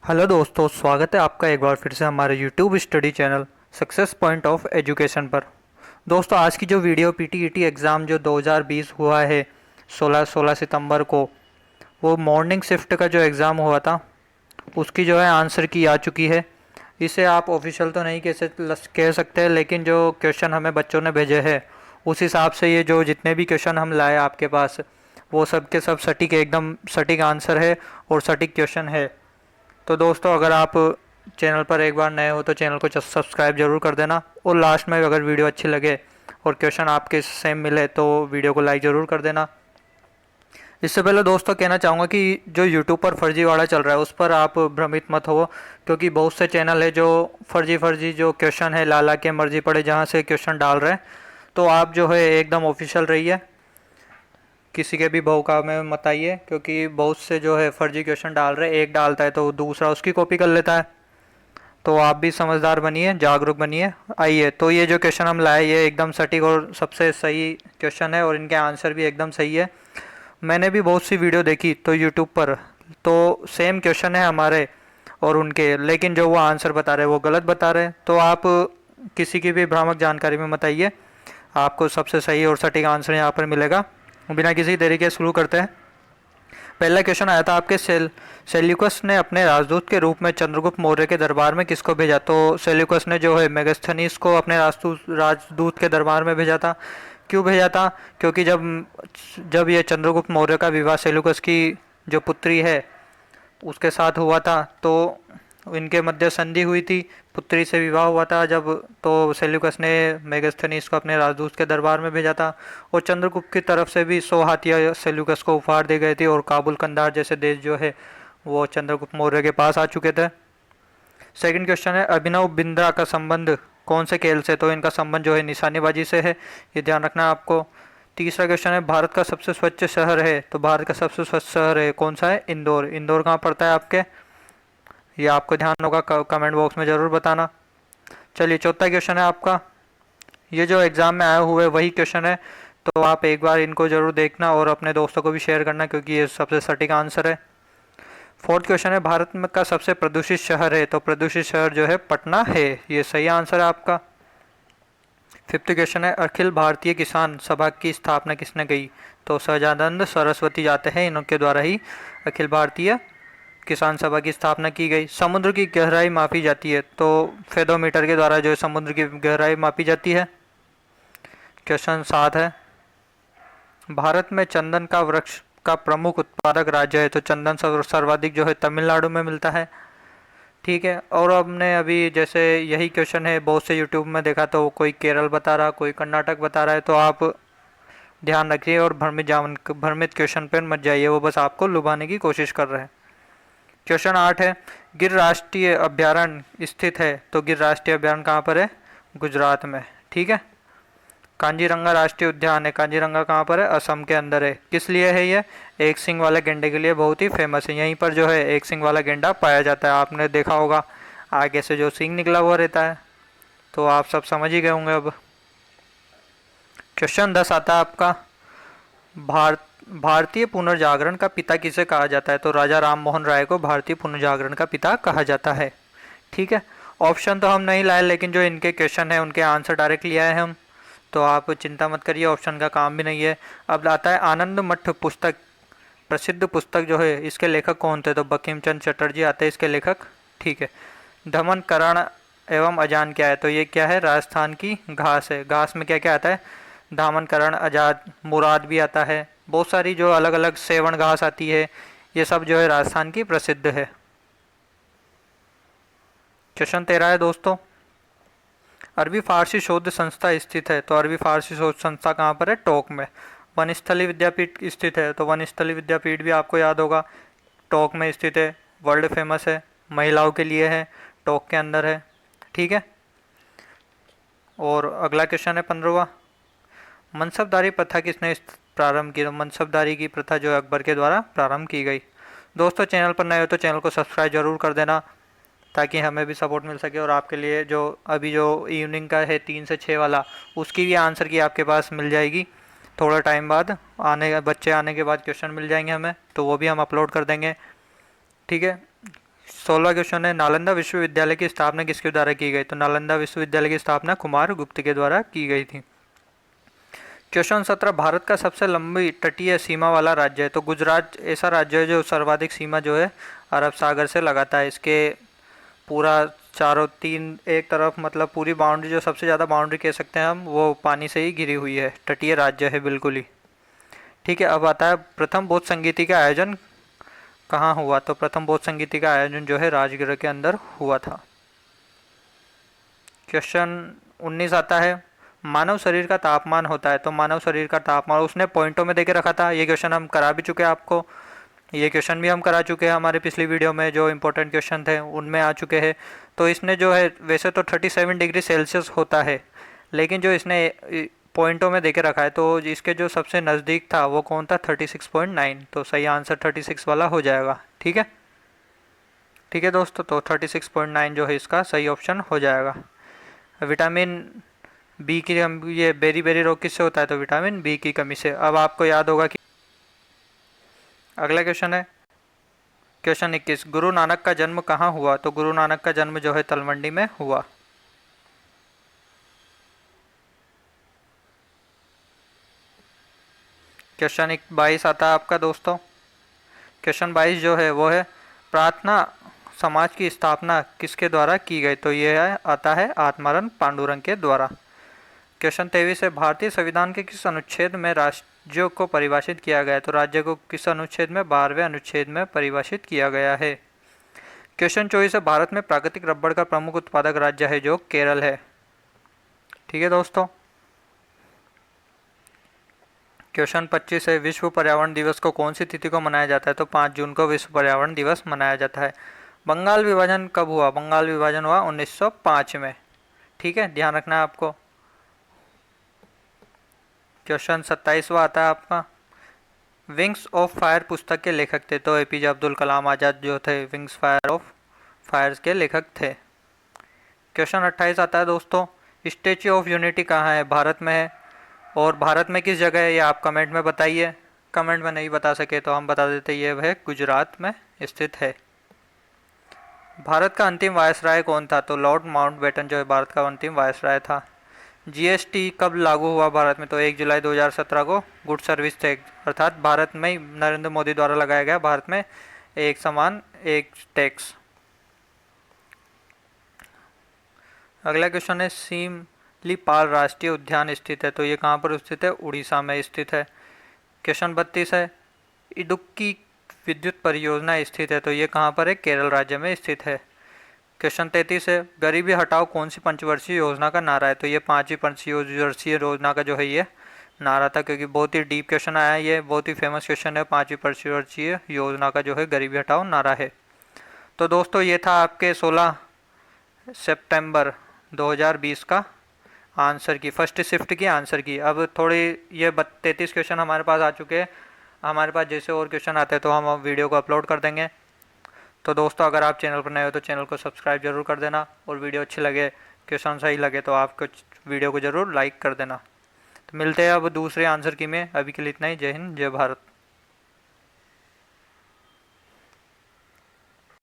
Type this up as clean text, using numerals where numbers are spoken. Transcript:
Hello दोस्तों, स्वागत है आपका एक बार फिर से हमारे YouTube study channel success point of education पर। दोस्तों, आज की जो वीडियो पीटीईटी एग्ज़ाम जो 2020 हुआ है 16 सितंबर को, वो मॉर्निंग शिफ्ट का जो एग्ज़ाम हुआ था उसकी जो है आंसर की आ चुकी है। इसे आप ऑफिशियल तो नहीं कह सकते, लेकिन जो क्वेश्चन हमें बच्चों ने भेजे हैं उस हिसाब से ये जो जितने भी क्वेश्चन हम लाए आपके पास, वो सब के सब सटीक एकदम सटीक आंसर है और सटीक क्वेश्चन है। तो दोस्तों, अगर आप चैनल पर एक बार नए हो तो चैनल को सब्सक्राइब जरूर कर देना, और लास्ट में अगर वीडियो अच्छी लगे और क्वेश्चन आपके सेम मिले तो वीडियो को लाइक ज़रूर कर देना। इससे पहले दोस्तों कहना चाहूँगा कि जो यूट्यूब पर फर्जीवाड़ा चल रहा है उस पर आप भ्रमित मत हो, क्योंकि बहुत से चैनल है जो फर्जी जो क्वेश्चन है ला के मर्जी पड़े जहाँ से क्वेश्चन डाल रहे हैं। तो आप जो है एकदम ऑफिशियल रहिए, किसी के भी भौकाव में मत आइए, क्योंकि बहुत से जो है फर्जी क्वेश्चन डाल रहे हैं, एक डालता है तो दूसरा उसकी कॉपी कर लेता है। तो आप भी समझदार बनिए, जागरूक बनिए। आइए, तो ये जो क्वेश्चन हम लाए ये एकदम सटीक और सबसे सही क्वेश्चन है और इनके आंसर भी एकदम सही है। मैंने भी बहुत सी वीडियो देखी तो यूट्यूब पर, तो सेम क्वेश्चन है हमारे और उनके, लेकिन जो वो आंसर बता रहे हैं वो गलत बता रहे हैं। तो आप किसी की भी भ्रामक जानकारी में मत आइए, आपको सबसे सही और सटीक आंसर यहाँ पर मिलेगा। बिना किसी देरी के शुरू करते हैं। पहला क्वेश्चन आया था आपके सेल्यूकस ने अपने राजदूत के रूप में चंद्रगुप्त मौर्य के दरबार में किसको भेजा? तो सेल्यूकस ने जो है मेगास्थनीस को अपने राजदूत के दरबार में भेजा था। क्यों भेजा था? क्योंकि जब जब ये चंद्रगुप्त मौर्य का विवाह सेल्यूकस की जो पुत्री है उसके साथ हुआ था, तो इनके मध्य संधि हुई थी, पुत्री से विवाह हुआ था जब, तो सेल्यूकस ने मेगास्थनीस को अपने राजदूत के दरबार में भेजा था। और चंद्रगुप्त की तरफ से भी 100 हाथियाँ सेल्यूकस को उपहार दी गई थी, और काबुल कंधार जैसे देश जो है वो चंद्रगुप्त मौर्य के पास आ चुके थे। सेकंड क्वेश्चन है, अभिनव बिंद्रा का संबंध कौन से खेल से? तो इनका संबंध जो है निशानेबाजी से है, ये ध्यान रखना है आपको। तीसरा क्वेश्चन है, भारत का सबसे स्वच्छ शहर है? तो भारत का सबसे स्वच्छ शहर है कौन सा है? इंदौर। इंदौर कहाँ पड़ता है आपके? ये आपको ध्यान होगा, कमेंट बॉक्स में ज़रूर बताना। चलिए, चौथा क्वेश्चन है आपका, ये जो एग्ज़ाम में आए हुए वही क्वेश्चन है, तो आप एक बार इनको ज़रूर देखना और अपने दोस्तों को भी शेयर करना, क्योंकि ये सबसे सटीक आंसर है। फोर्थ क्वेश्चन है, भारत में का सबसे प्रदूषित शहर है? तो प्रदूषित शहर जो है पटना है, ये सही आंसर है आपका। फिफ्थ क्वेश्चन है, अखिल भारतीय किसान सभा की स्थापना किसने की? तो सहजानंद सरस्वती जाते हैं, इनके द्वारा ही अखिल भारतीय किसान सभा की स्थापना की गई। समुद्र की गहराई मापी जाती है? तो फेदोमीटर के द्वारा जो है समुद्र की गहराई मापी जाती है। क्वेश्चन 7 है, भारत में चंदन का वृक्ष का प्रमुख उत्पादक राज्य है? तो चंदन सर्वाधिक जो है तमिलनाडु में मिलता है। ठीक है, और हमने अभी जैसे यही क्वेश्चन है बहुत से यूट्यूब में देखा, तो कोई केरल बता रहा, कोई कर्नाटक बता रहा है, तो आप ध्यान रखिए और भ्रमित क्वेश्चन पर मत जाइए, वो बस आपको लुभाने की कोशिश कर रहे हैं। क्वेश्चन 8 है, गिर राष्ट्रीय अभ्यारण्य स्थित है? तो गिर राष्ट्रीय अभ्यारण्य कहाँ पर है? गुजरात में। ठीक है। कांजीरंगा राष्ट्रीय उद्यान है, कांजीरंगा कहाँ पर है? असम के अंदर है। किस लिए है ये? एक सिंग वाले गेंडे के लिए बहुत ही फेमस है। यहीं पर जो है एक सिंग वाला गेंडा पाया जाता है, आपने देखा होगा, आगे से जो सिंग निकला हुआ रहता है। तो आप सब समझ ही गए होंगे अब। क्वेश्चन 10 आता है आपका, भारत भारतीय पुनर्जागरण का पिता किसे कहा जाता है? तो राजा राम मोहन राय को भारतीय पुनर्जागरण का पिता कहा जाता है। ठीक है। ऑप्शन तो हम नहीं लाए, लेकिन जो इनके क्वेश्चन है उनके आंसर डायरेक्ट लिया है हम, तो आप चिंता मत करिए, ऑप्शन का काम भी नहीं है। अब आता है आनंद मठ पुस्तक, प्रसिद्ध पुस्तक जो है, इसके लेखक कौन थे? तो बंकिम चंद्र चटर्जी आते हैं इसके लेखक। ठीक है। दमन करण एवं अजान क्या है? तो ये क्या है? राजस्थान की घास है। घास में क्या क्या आता है? दामन करण, आजाद, मुराद भी आता है, बहुत सारी जो अलग अलग सेवन घास आती है, ये सब जो है राजस्थान की प्रसिद्ध है। क्वेश्चन 13 है दोस्तों, अरबी फारसी शोध संस्था स्थित है? तो अरबी फारसी शोध संस्था कहाँ पर है? टोंक में। वनस्थली विद्यापीठ स्थित है? तो वनस्थली विद्यापीठ भी आपको याद होगा, टोंक में स्थित है, वर्ल्ड फेमस है, महिलाओं के लिए है, टोंक के अंदर है। ठीक है। और अगला क्वेश्चन है 15वां, मनसबदारी प्रथा किसने प्रारंभ की? मनसबदारी की प्रथा जो अकबर के द्वारा प्रारंभ की गई। दोस्तों, चैनल पर नए हो तो चैनल को सब्सक्राइब जरूर कर देना, ताकि हमें भी सपोर्ट मिल सके, और आपके लिए जो अभी जो इवनिंग का है 3 से 6 वाला, उसकी भी आंसर की आपके पास मिल जाएगी थोड़ा टाइम बाद, बच्चे आने के बाद क्वेश्चन मिल जाएंगे हमें, तो वो भी हम अपलोड कर देंगे। ठीक है। 16 क्वेश्चन है, नालंदा विश्वविद्यालय की स्थापना किसके द्वारा की गई? तो नालंदा विश्वविद्यालय की स्थापना कुमार गुप्त के द्वारा की गई थी। क्वेश्चन 17, भारत का सबसे लंबी तटीय सीमा वाला राज्य है? तो गुजरात ऐसा राज्य है जो सर्वाधिक सीमा जो है अरब सागर से लगाता है। इसके पूरा चारों तीन एक तरफ मतलब पूरी बाउंड्री, जो सबसे ज़्यादा बाउंड्री कह सकते हैं हम, वो पानी से ही घिरी हुई है। तटीय राज्य है बिल्कुल ही। ठीक है, अब आता है प्रथम बौद्ध संगीति का आयोजन कहाँ हुआ? तो प्रथम बौद्ध संगीति का आयोजन जो है राजगृह के अंदर हुआ था। क्वेश्चन 19 आता है, मानव शरीर का तापमान होता है? तो मानव शरीर का तापमान उसने पॉइंटों में देके रखा था। ये क्वेश्चन हम करा भी चुके हैं आपको, ये क्वेश्चन भी हम करा चुके हैं हमारे पिछली वीडियो में, जो इंपॉर्टेंट क्वेश्चन थे उनमें आ चुके हैं। तो इसने जो है वैसे तो 37 डिग्री सेल्सियस होता है, लेकिन जो इसने पॉइंटों में देके रखा है, तो इसके जो सबसे नज़दीक था वो कौन था? 36.9। तो सही आंसर 36 वाला हो जाएगा। ठीक है, ठीक है दोस्तों, तो 36.9 जो है इसका सही ऑप्शन हो जाएगा। विटामिन बी की ये बेरी बेरी रोग किससे होता है? तो विटामिन बी की कमी से। अब आपको याद होगा कि अगला क्वेश्चन है क्वेश्चन 21, गुरु नानक का जन्म कहाँ हुआ? तो गुरु नानक का जन्म जो है तलवंडी में हुआ। क्वेश्चन 22 आता है आपका दोस्तों। क्वेश्चन 22 जो है वो है, प्रार्थना समाज की स्थापना किसके द्वारा की गई? तो ये है आता है आत्माराम पांडुरंग के द्वारा। क्वेश्चन 23 है, भारतीय संविधान के किस अनुच्छेद में राज्यों को परिभाषित किया गया है? तो राज्य को किस अनुच्छेद में? 12वें अनुच्छेद में परिभाषित किया गया है। क्वेश्चन 24 है, भारत में प्राकृतिक रबड़ का प्रमुख उत्पादक राज्य है? जो केरल है। ठीक है दोस्तों। क्वेश्चन 25 है, विश्व पर्यावरण दिवस को कौन सी तिथि को मनाया जाता है? तो 5 जून को विश्व पर्यावरण दिवस मनाया जाता है। बंगाल विभाजन कब हुआ? बंगाल विभाजन हुआ 1905 में। ठीक है, ध्यान रखना है आपको। क्वेश्चन 27वां आता है आपका, विंग्स ऑफ फायर पुस्तक के लेखक थे? तो एपीजे अब्दुल कलाम आज़ाद जो थे विंग्स फायर ऑफ फायर्स के लेखक थे। क्वेश्चन 28 आता है दोस्तों, स्टेच्यू ऑफ यूनिटी कहाँ है? भारत में है, और भारत में किस जगह है ये आप कमेंट में बताइए। कमेंट में नहीं बता सके तो हम बता देते, ये वह गुजरात में स्थित है। भारत का अंतिम वायसराय कौन था? तो लॉर्ड माउंटबेटन जो है भारत का अंतिम वायसराय था। जीएसटी कब लागू हुआ भारत में? तो 1 जुलाई 2017 को गुड सर्विस टैक्स, अर्थात भारत में ही नरेंद्र मोदी द्वारा लगाया गया भारत में एक समान एक टैक्स। अगला क्वेश्चन है, सिमलीपाल राष्ट्रीय उद्यान स्थित है? तो ये कहाँ पर स्थित है? उड़ीसा में स्थित है। क्वेश्चन 32 है, इडुक्की विद्युत परियोजना स्थित है? तो ये कहाँ पर है? केरल राज्य में स्थित है। क्वेश्चन 33 है, गरीबी हटाओ कौन सी पंचवर्षीय योजना का नारा है? तो ये 5वीं पंचवर्षीय योजना का जो है ये नारा था, क्योंकि बहुत ही डीप क्वेश्चन आया है, ये बहुत ही फेमस क्वेश्चन है। 5वीं पंचवर्षीय योजना का जो है गरीबी हटाओ नारा है। तो दोस्तों ये था आपके 16 सितंबर 2020 का आंसर की, फर्स्ट शिफ्ट की आंसर की। अब थोड़ी ये 33 क्वेश्चन हमारे पास आ चुके हैं। हमारे पास जैसे और क्वेश्चन आते हैं तो हम वीडियो को अपलोड कर देंगे। तो दोस्तों अगर आप चैनल पर नए हो तो चैनल को सब्सक्राइब जरूर कर देना, और वीडियो अच्छी लगे, क्वेश्चन सही लगे तो आप वीडियो को ज़रूर लाइक कर देना। तो मिलते हैं अब दूसरे आंसर की में। अभी के लिए इतना ही। जय हिंद, जय भारत।